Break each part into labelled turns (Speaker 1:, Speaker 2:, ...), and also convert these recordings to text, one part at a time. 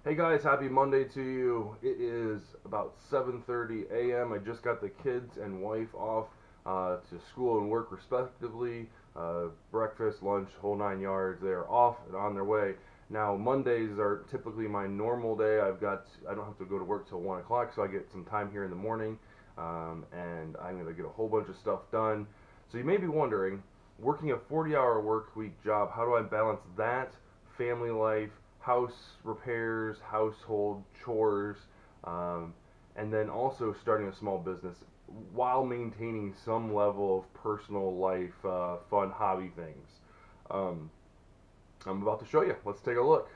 Speaker 1: Hey guys, happy Monday to you. It is about 7:30 a.m. I just got the kids and wife off to school and work respectively. Breakfast, lunch, whole 9 yards. They're off and on their way. Now Mondays are typically my normal day. I don't have to go to work till 1 o'clock, so I get some time here in the morning, and I'm gonna get a whole bunch of stuff done. So you may be wondering, working a 40-hour work week job, how do I balance that, family life, house repairs, household chores, um, and then also starting a small business while maintaining some level of personal life, fun hobby things. Um, I'm about to show you. Let's take a look.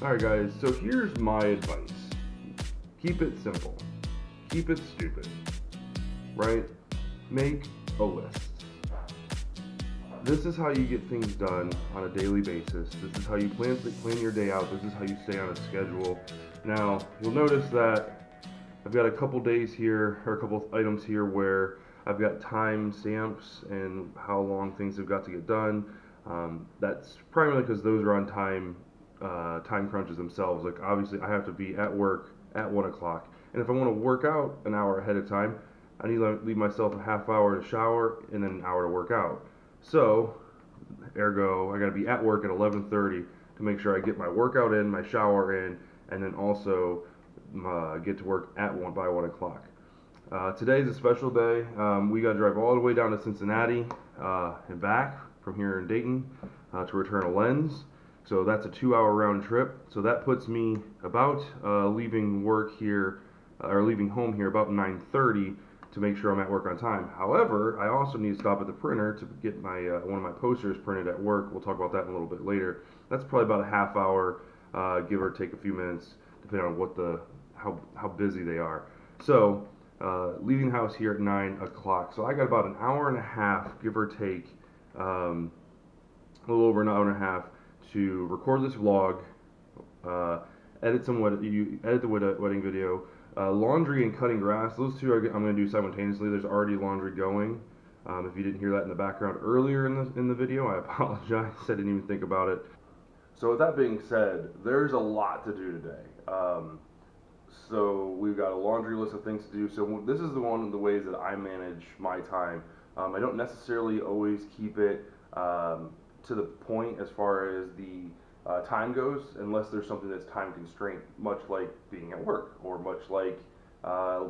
Speaker 1: Alright, guys, so here's my advice: keep it simple, keep it stupid, right? Make a list. This is how you get things done on a daily basis. This is how you plan your day out. This is how you stay on a schedule. Now, you'll notice that I've got a couple days here, or a couple items here where I've got time stamps and how long things have got to get done. That's primarily because those are on time crunches themselves. Like, obviously, I have to be at work at 1 o'clock. And if I want to work out an hour ahead of time, I need to leave myself a half hour to shower and then an hour to work out. So, ergo, I got to be at work at 11:30 to make sure I get my workout in, my shower in, and then also get to work at 1 o'clock. Today's a special day. We got to drive all the way down to Cincinnati and back from here in Dayton to return a lens. So that's a 2-hour round trip. So that puts me about leaving work here or leaving home here about 9:30 to make sure I'm at work on time. However, I also need to stop at the printer to get my one of my posters printed at work. We'll talk about that in a little bit later. That's probably about a half hour, give or take a few minutes, depending on how busy they are. So leaving the house here at 9 o'clock. So I got about an hour and a half, give or take, a little over an hour and a half to record this vlog, edit the wedding video. Laundry and cutting grass, those two I'm going to do simultaneously. There's already laundry going. If you didn't hear that in the background earlier in the video, I apologize. I didn't even think about it. So with that being said, there's a lot to do today. So we've got a laundry list of things to do. So this is one of the ways that I manage my time. I don't necessarily always keep it to the point as far as the time goes, unless there's something that's time constrained, much like being at work or much like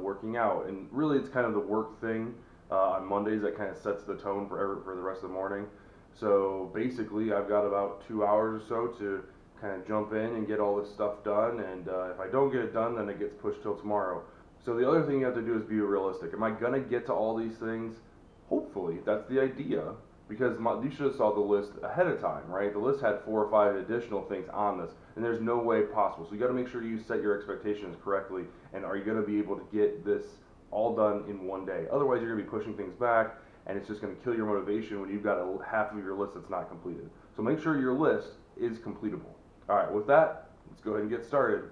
Speaker 1: working out. And really, it's kind of the work thing on Mondays that kind of sets the tone for the rest of the morning. So basically, I've got about 2 hours or so to kind of jump in and get all this stuff done. And if I don't get it done, then it gets pushed till tomorrow. So the other thing you have to do is be realistic. Am I gonna get to all these things? Hopefully, that's the idea, because you should have saw the list ahead of time, right? The list had 4 or 5 additional things on this, and there's no way possible. So you got to make sure you set your expectations correctly, and are you going to be able to get this all done in one day? Otherwise, you're going to be pushing things back, and it's just going to kill your motivation when you've got half of your list that's not completed. So make sure your list is completable. All right, with that, let's go ahead and get started.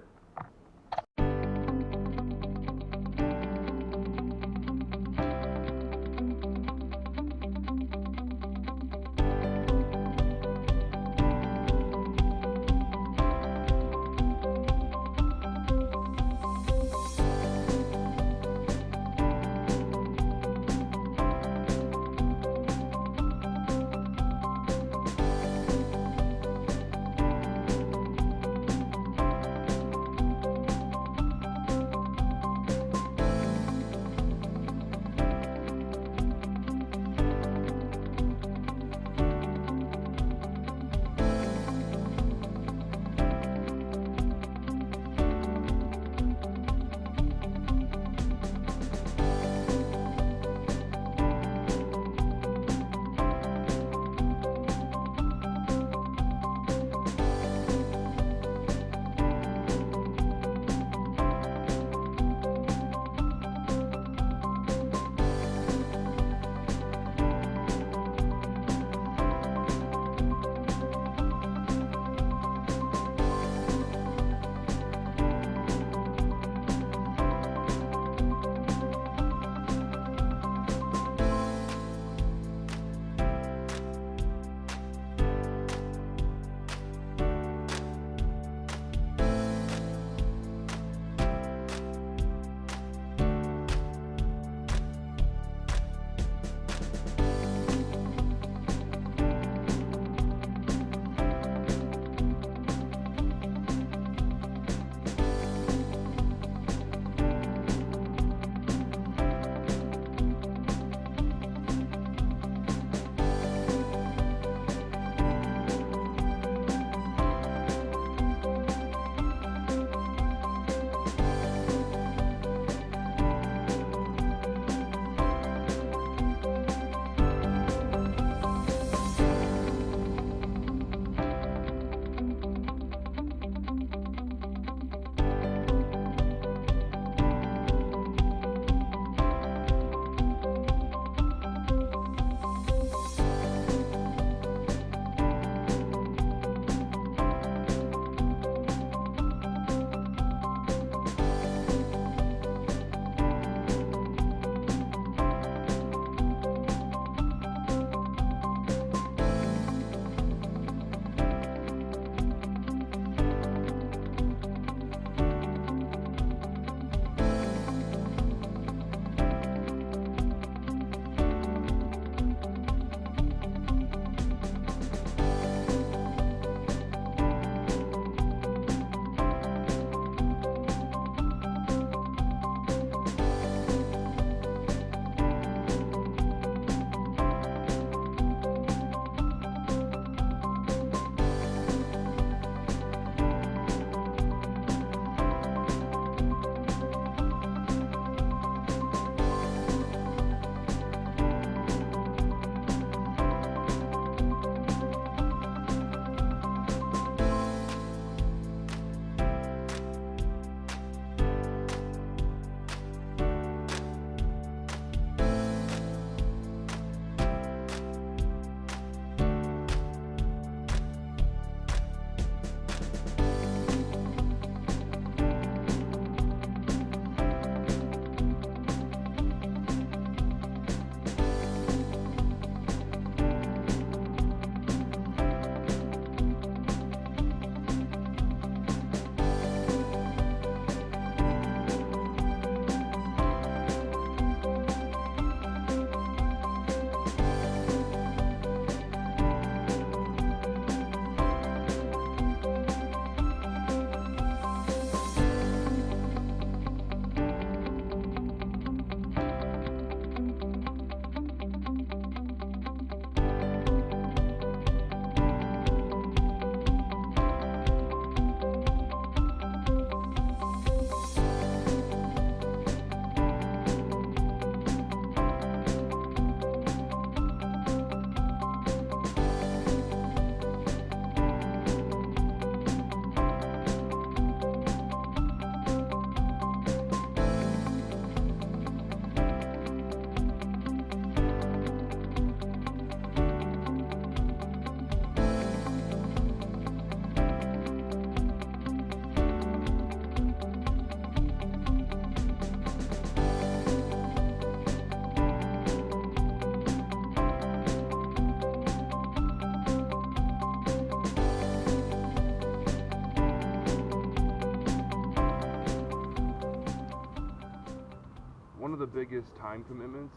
Speaker 1: one of the biggest time commitments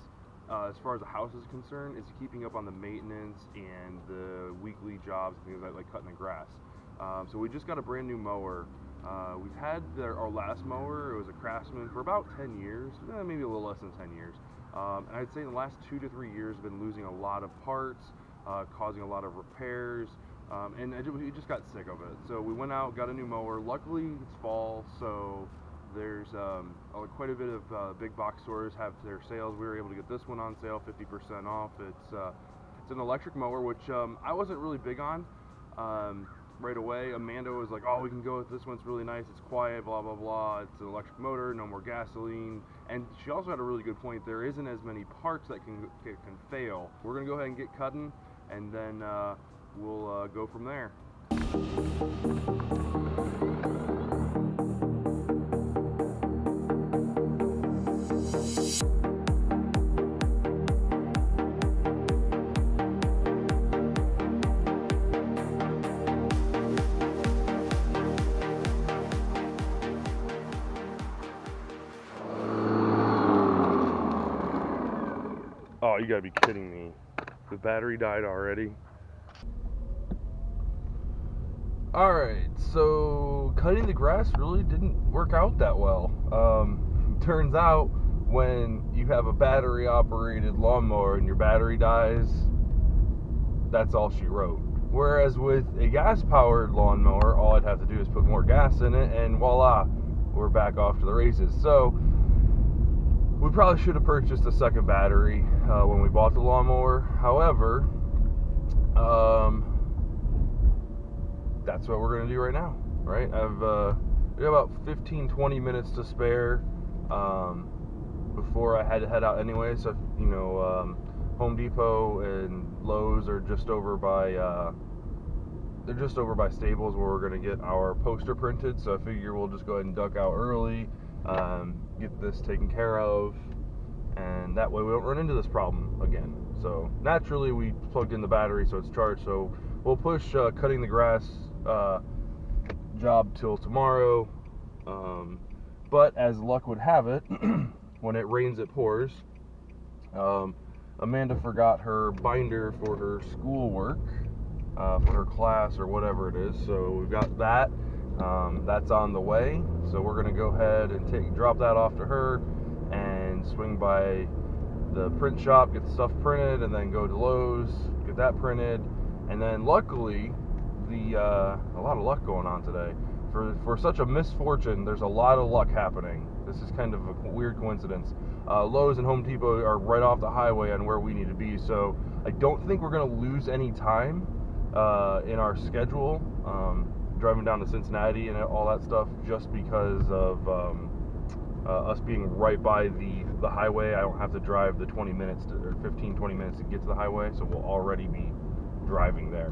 Speaker 1: as far as a house is concerned is keeping up on the maintenance and the weekly jobs and things like cutting the grass. So we just got a brand new mower. We've had our last mower, it was a Craftsman, for about 10 years, maybe a little less than 10 years. And I'd say in the last 2 to 3 years, I've been losing a lot of parts, causing a lot of repairs, and we just got sick of it. So we went out, got a new mower. Luckily, it's fall, so there's quite a bit of big box stores have their sales. We were able to get this one on sale, 50% off. It's an electric mower, which I wasn't really big on. Right away, Amanda was like, oh, we can go with this one, it's really nice, it's quiet, blah blah blah, it's an electric motor, no more gasoline. And she also had a really good point, there isn't as many parts that can fail. We're gonna go ahead and get cutting, and then we'll go from there. Oh, you gotta be kidding me. The battery died already. Alright, so cutting the grass really didn't work out that well. Turns out when you have a battery operated lawnmower and your battery dies, that's all she wrote. Whereas with a gas powered lawnmower, all I'd have to do is put more gas in it and voila, we're back off to the races. So we probably should have purchased a second battery when we bought the lawnmower. However, that's what we're going to do right now, right? We have about 15-20 minutes to spare before I had to head out anyway. So, Home Depot and Lowe's are just over by Staples, where we're going to get our poster printed. So I figure we'll just go ahead and duck out early, get this taken care of, and that way we don't run into this problem again. So naturally we plugged in the battery so it's charged, so we'll push cutting the grass job till tomorrow, but as luck would have it, when it rains it pours. Amanda forgot her binder for her schoolwork, for her class or whatever it is, so we've got that. That's on the way, so we're going to go ahead and drop that off to her and swing by the print shop, get the stuff printed, and then go to Lowe's, get that printed. And then luckily, a lot of luck going on today. For such a misfortune, there's a lot of luck happening. This is kind of a weird coincidence. Lowe's and Home Depot are right off the highway on where we need to be, so I don't think we're going to lose any time in our schedule, driving down to Cincinnati and all that stuff, just because of us being right by the highway. I don't have to drive the 20 minutes or 15-20 minutes to get to the highway, so we'll already be driving there.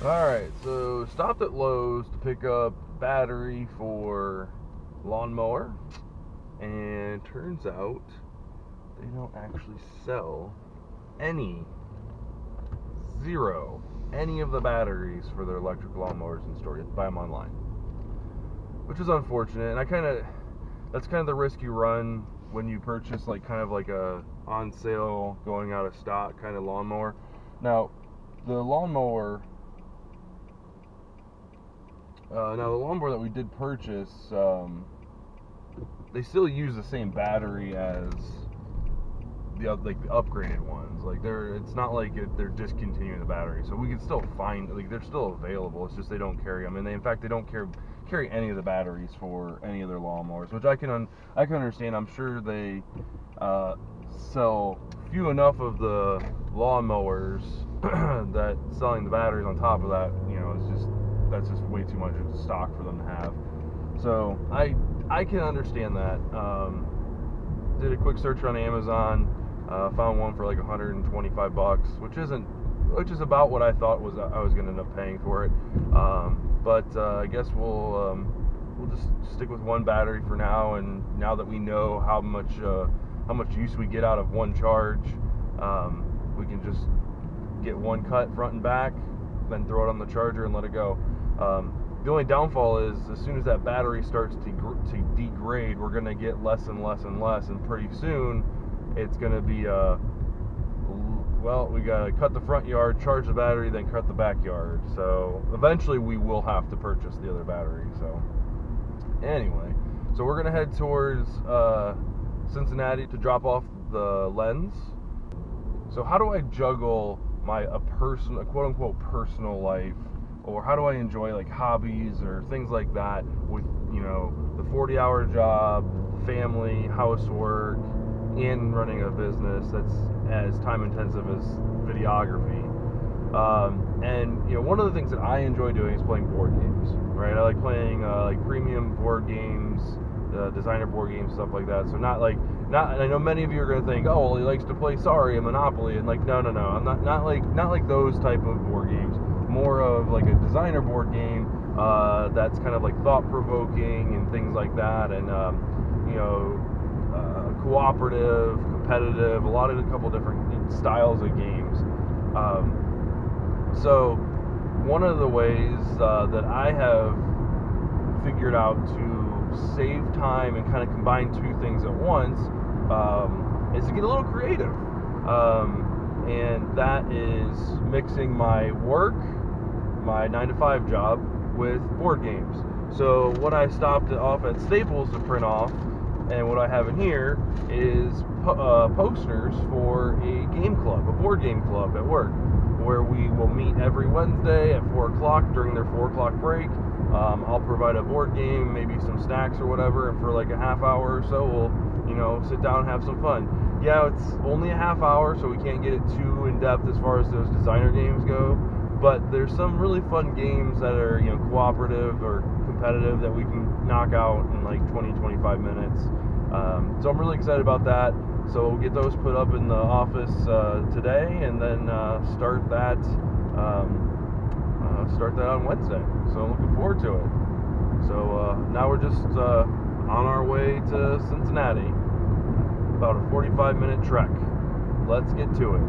Speaker 1: Alright, so stopped at Lowe's to pick up battery for lawnmower, and turns out they don't actually sell any of the batteries for their electric lawnmowers in store. You have to buy them online, which is unfortunate. And that's kind of the risk you run when you purchase like kind of like a on sale, going out of stock kind of lawnmower. Now the lawnmower that we did purchase, they still use the same battery as the upgraded ones. Like it's not like they're discontinuing the battery, so we can still find, like, they're still available. It's just they don't carry them, and in fact they don't carry any of the batteries for any of their lawnmowers, which I can understand. I'm sure they sell few enough of the lawnmowers that selling the batteries on top of that, that's just way too much of stock for them to have. So I can understand that. Did a quick search on Amazon, found one for like $125, which is about what I thought I was going to end up paying for it. But I guess we'll just stick with one battery for now. And now that we know how much use we get out of one charge, we can just get one cut front and back, then throw it on the charger and let it go. The only downfall is as soon as that battery starts to degrade, we're going to get less and less and less, and pretty soon it's going to be we got to cut the front yard, charge the battery, then cut the backyard. So eventually we will have to purchase the other battery. So anyway, so we're going to head towards Cincinnati to drop off the lens. So how do I juggle a quote-unquote personal life, or how do I enjoy like hobbies or things like that with, the 40-hour job, family, housework, and running a business that's as time intensive as videography? And one of the things that I enjoy doing is playing board games, right? I like playing like premium board games, designer board games, stuff like that. So not, and I know many of you are going to think, oh, well, he likes to play Sorry and Monopoly, and no, I'm not like those type of board games. More of like a designer board game that's kind of like thought-provoking and things like that, and cooperative, competitive, a couple different styles of games. So one of the ways that I have figured out to save time and kind of combine two things at once is to get a little creative, and that is mixing my work, my 9-to-5 job, with board games. So what I stopped off at Staples to print off, and what I have in here is posters for a board game club at work, where we will meet every Wednesday at 4 o'clock during their 4 o'clock break. I'll provide a board game, maybe some snacks or whatever, and for like a half hour or so we'll sit down and have some fun. Yeah, it's only a half hour, so we can't get it too in depth as far as those designer games go, but there's some really fun games that are cooperative or competitive that we can knock out in like 20-25 minutes. So I'm really excited about that. So we'll get those put up in the office today, and then start that on Wednesday. So I'm looking forward to it. So now we're just on our way to Cincinnati, about a 45-minute trek. Let's get to it.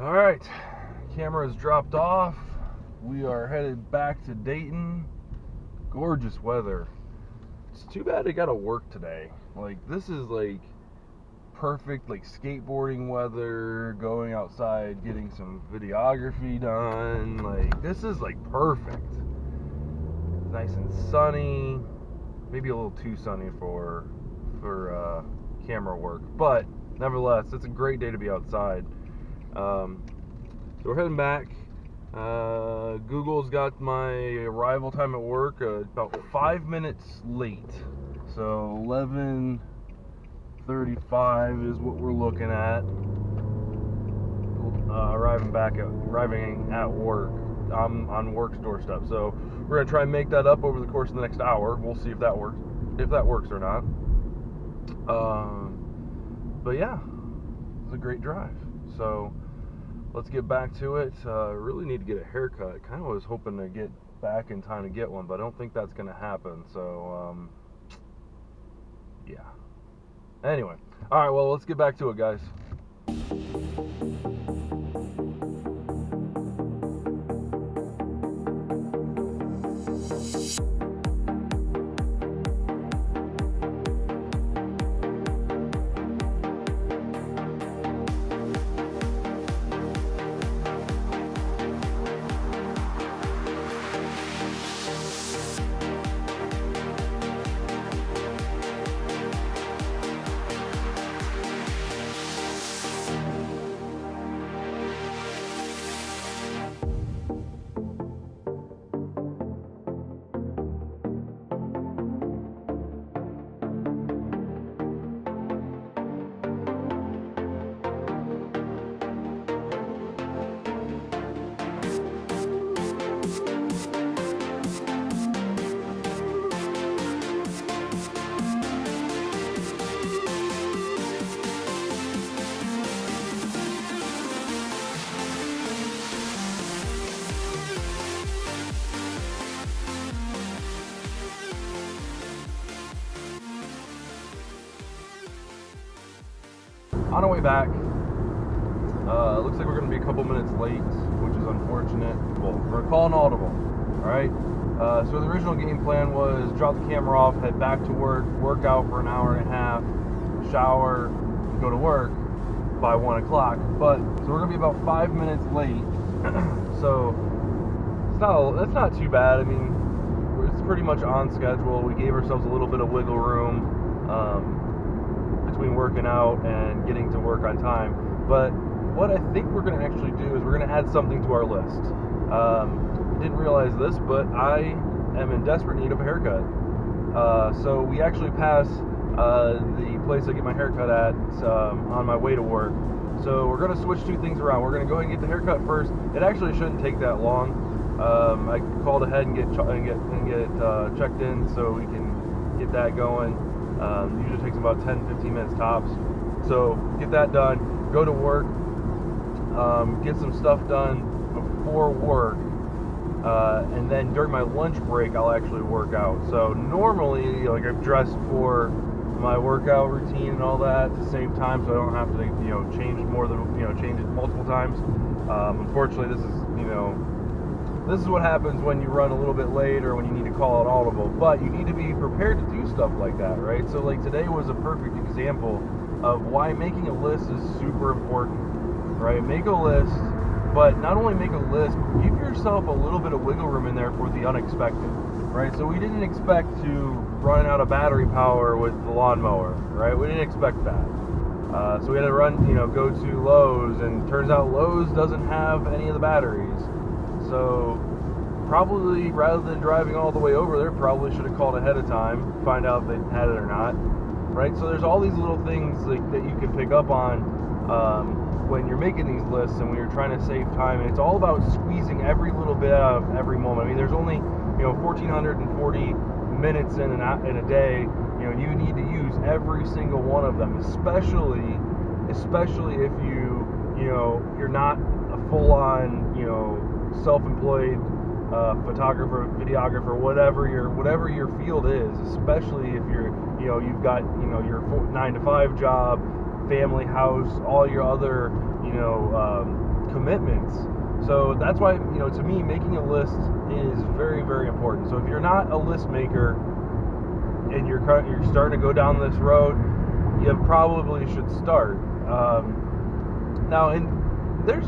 Speaker 1: All right, camera is dropped off. We are headed back to Dayton. Gorgeous weather. It's too bad I gotta work today. Like, this is like perfect, like skateboarding weather, going outside, getting some videography done. Like, this is like perfect. Nice and sunny. Maybe a little too sunny for camera work, but nevertheless, it's a great day to be outside. So we're heading back. Google's got my arrival time at work about 5 minutes late. So 11:35 is what we're looking at. Arriving at work. I'm on work's doorstep. So we're gonna try and make that up over the course of the next hour. We'll see if that works. If that works or not. But yeah, it's a great drive. So let's get back to it. Really need to get a haircut. Kind of was hoping to get back in time to get one, but I don't think that's going to happen. So, yeah. Anyway. All right, well, let's get back to it, guys. On our way back, looks like we're going to be a couple minutes late, which is unfortunate. Well, we're going to call an audible, alright? So the original game plan was drop the camera off, head back to work out for an hour and a half, shower, and go to work by 1 o'clock. But, so we're going to be about 5 minutes late, so that's not too bad. I mean, it's pretty much on schedule. We gave ourselves a little bit of wiggle room between working out and getting to work on time. But what I think we're going to actually do is we're going to add something to our list. Didn't realize this, but I am in desperate need of a haircut. So we actually pass the place I get my haircut at on my way to work. So we're going to switch two things around. We're going to go ahead and get the haircut first. It actually shouldn't take that long. I called ahead and get checked in so we can get that going. Usually takes about 10-15 minutes tops. So get that done, go to work, get some stuff done before work, and then during my lunch break I'll actually work out. So normally, like, I'm dressed for my workout routine and all that at the same time, so I don't have to change it multiple times. Unfortunately, this is what happens when you run a little bit late or when you need to call an audible. But you need to be prepared to do stuff like that, right? So like today was a perfect example of why making a list is super important, right? Make a list, but not only make a list, give yourself a little bit of wiggle room in there for the unexpected, right? So we didn't expect to run out of battery power with the lawnmower, right? We didn't expect that. So we had to go to Lowe's, and turns out Lowe's doesn't have any of the batteries. So probably, rather than driving all the way over there, probably should have called ahead of time, find out if they had it or not, right? So there's all these little things that you can pick up on when you're making these lists and when you're trying to save time. And it's all about squeezing every little bit out of every moment. I mean, there's only 1,440 minutes in a day. You need to use every single one of them, especially if you're not a full-on self-employed photographer, videographer, whatever your field is, especially if you've got your 9-to-5 job, family, house, all your other
Speaker 2: commitments. So that's why, to me, making a list is very, very important. So if you're not a list maker and you're starting to go down this road, you probably should start. Now, and there's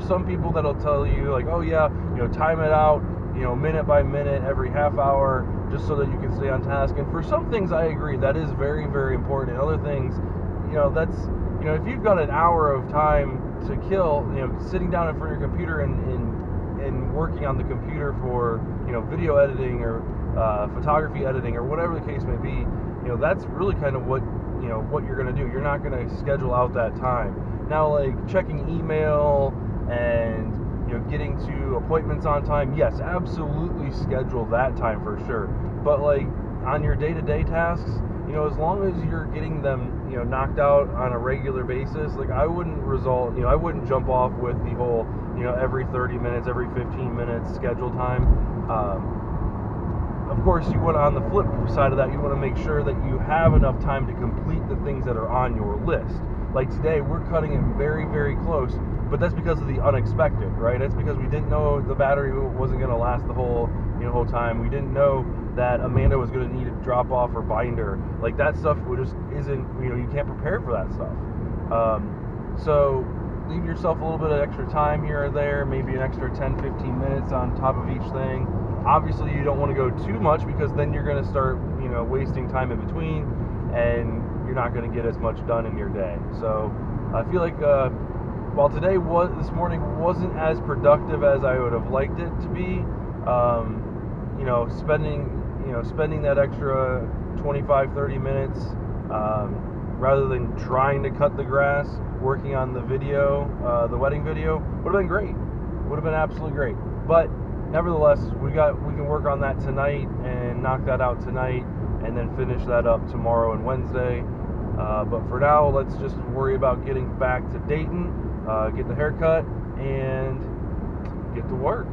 Speaker 2: some people that'll tell you like, oh yeah, time it out, minute by minute, every half hour, just so that you can stay on task. And for some things, I agree, that is very, very important. And other things, that's, if you've got an hour of time to kill, sitting down in front of your computer and working on the computer for, video editing or photography editing or whatever the case may be, that's really kind of what you're going to do. You're not going to schedule out that time. Now, like checking email and getting to appointments on time, yes, absolutely schedule that time for sure. But like on your day-to-day tasks, as long as you're getting them knocked out on a regular basis, like I wouldn't jump off with the whole every 30 minutes, every 15 minutes schedule time. Of course, you want, on the flip side of that, you want to make sure that you have enough time to complete the things that are on your list. Like today, we're cutting it very, very close, but that's because of the unexpected, right? That's because we didn't know the battery wasn't going to last the whole time. We didn't know that Amanda was going to need a drop off her binder. Like that stuff just isn't, you can't prepare for that stuff. So leave yourself a little bit of extra time here or there, maybe an extra 10, 15 minutes on top of each thing. Obviously, you don't want to go too much because then you're going to start, wasting time in between, and you're not going to get as much done in your day. So I feel like while this morning wasn't as productive as I would have liked it to be, spending that extra 25, 30 minutes rather than trying to cut the grass, working on the video, the wedding video, would have been great. Would have been absolutely great. But nevertheless, we can work on that tonight and knock that out tonight, and then finish that up tomorrow and Wednesday. But for now, let's just worry about getting back to Dayton, get the haircut, and get to work.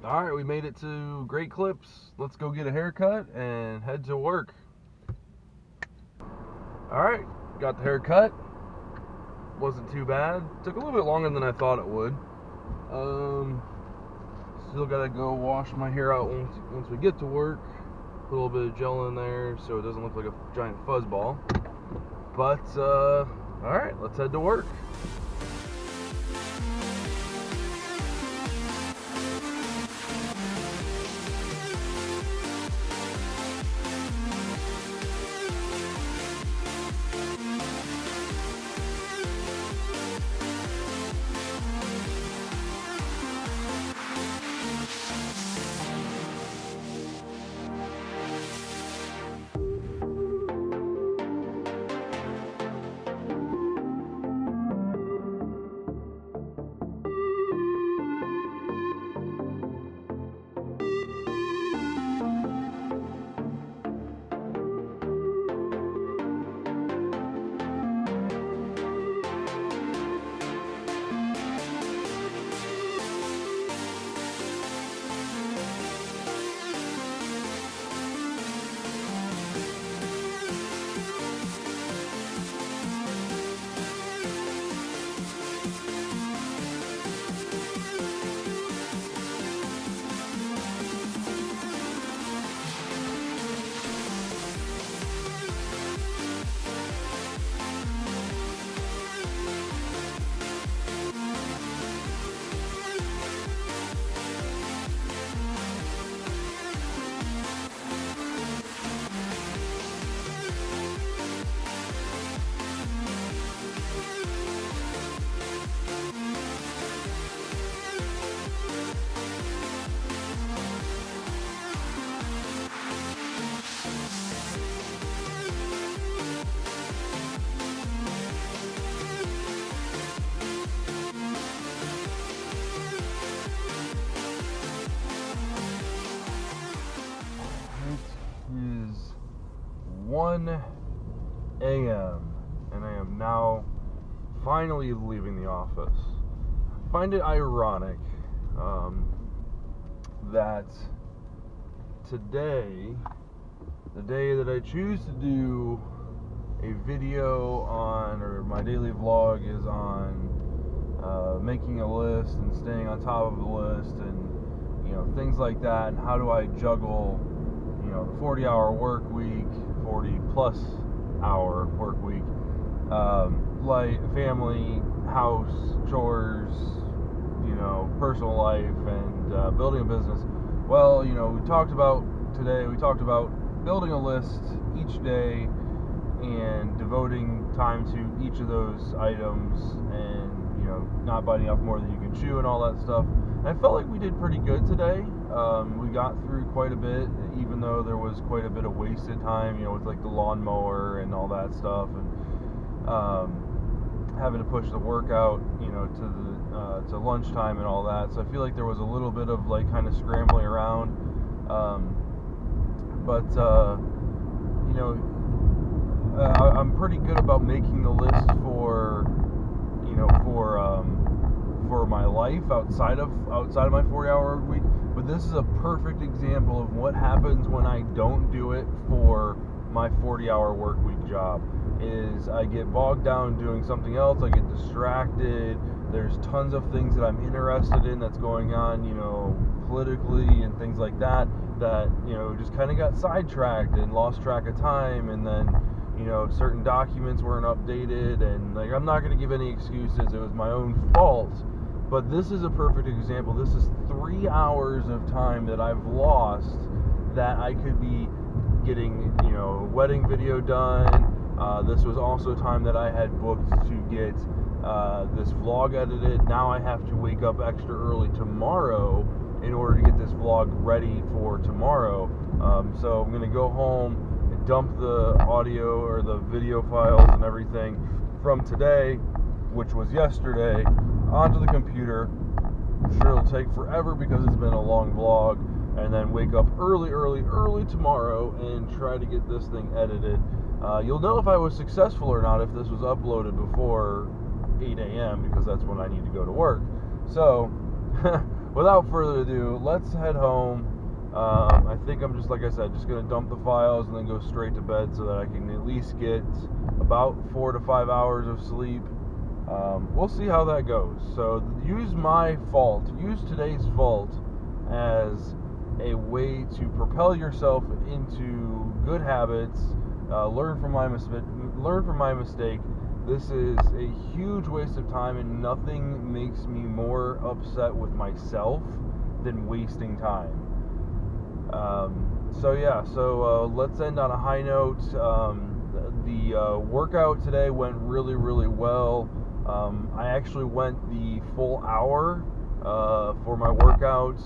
Speaker 2: Alright, we made it to Great Clips. Let's go get a haircut and head to work. Alright, got the haircut. Wasn't too bad. Took a little bit longer than I thought it would. Still gotta go wash my hair out once we get to work. Put a little bit of gel in there so it doesn't look like a giant fuzzball. But, alright, let's head to work. 1 a.m. and I am now finally leaving the office. I find it ironic that today, the day that I choose to do a video on, or my daily vlog is on making a list and staying on top of the list, and things like that, and how do I juggle the 40-hour work week, 40 plus hour work week, like family, house, chores, personal life, and building a business. Well, we talked about building a list each day and devoting time to each of those items, and not biting off more than you can chew and all that stuff. And I felt like we did pretty good today. We got through quite a bit, even though there was quite a bit of wasted time, with like the lawnmower and all that stuff, and having to push the workout, to lunchtime and all that. So I feel like there was a little bit of like kind of scrambling around, but I'm pretty good about making the list for my life outside of my 40-hour week. But this is a perfect example of what happens when I don't do it for my 40-hour work week job. Is I get bogged down doing something else. I get distracted. There's tons of things that I'm interested in that's going on, politically and things like that, just kind of got sidetracked and lost track of time, and then certain documents weren't updated, and like, I'm not going to give any excuses. It was my own fault. But this is a perfect example. This is 3 hours of time that I've lost that I could be getting, wedding video done. This was also time that I had booked to get this vlog edited. Now I have to wake up extra early tomorrow in order to get this vlog ready for tomorrow. So I'm going to go home, dump the audio or the video files and everything from today, which was yesterday, onto the computer. I'm sure it'll take forever because it's been a long vlog, and then wake up early tomorrow and try to get this thing edited. You'll know if I was successful or not if this was uploaded before 8 a.m. because that's when I need to go to work. So without further ado, let's head home. I think I'm just, like I said, just going to dump the files and then go straight to bed so that I can at least get about 4 to 5 hours of sleep. We'll see how that goes. So use today's fault as a way to propel yourself into good habits. Learn from my mistake. This is a huge waste of time, and nothing makes me more upset with myself than wasting time. So let's end on a high note. The workout today went really well. I actually went the full hour for my workout.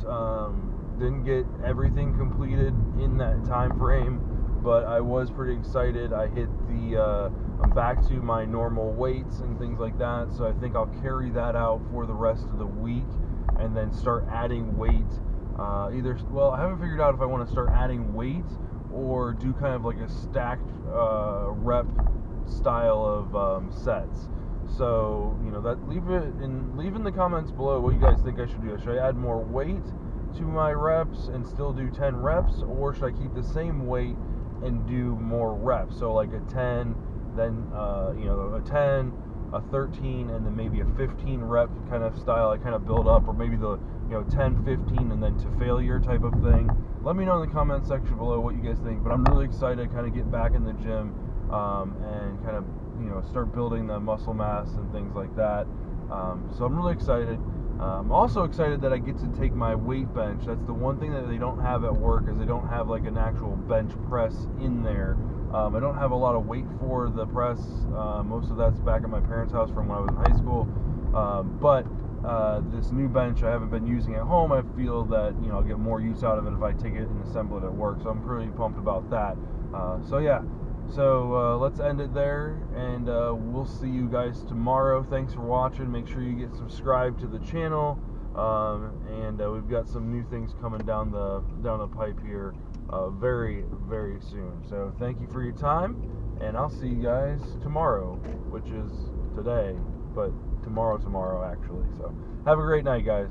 Speaker 2: Didn't get everything completed in that time frame, but I was pretty excited. I hit I'm back to my normal weights and things like that, so I think I'll carry that out for the rest of the week and then start adding weight. I haven't figured out if I want to start adding weight or do kind of like a stacked rep style of sets. So leave in the comments below what you guys think I should do. Should I add more weight to my reps and still do 10 reps, or should I keep the same weight and do more reps? So like a 10, then a 10, a 13, and then maybe a 15 rep kind of style. I kind of build up, or maybe the 10, 15, and then to failure type of thing. Let me know in the comment section below what you guys think. But I'm really excited to kind of get back in the gym and kind of start building the muscle mass and things like that. So I'm really excited. I'm also excited that I get to take my weight bench. That's the one thing that they don't have at work, is they don't have like an actual bench press in there. I don't have a lot of weight for the press. Most of that's back at my parents' house from when I was in high school. But this new bench I haven't been using at home. I feel that I'll get more use out of it if I take it and assemble it at work. So I'm pretty pumped about that. So let's end it there, and we'll see you guys tomorrow. Thanks for watching. Make sure you get subscribed to the channel, and we've got some new things coming down the pipe here very, very soon. So thank you for your time, and I'll see you guys tomorrow, which is today, but tomorrow actually. So have a great night, guys.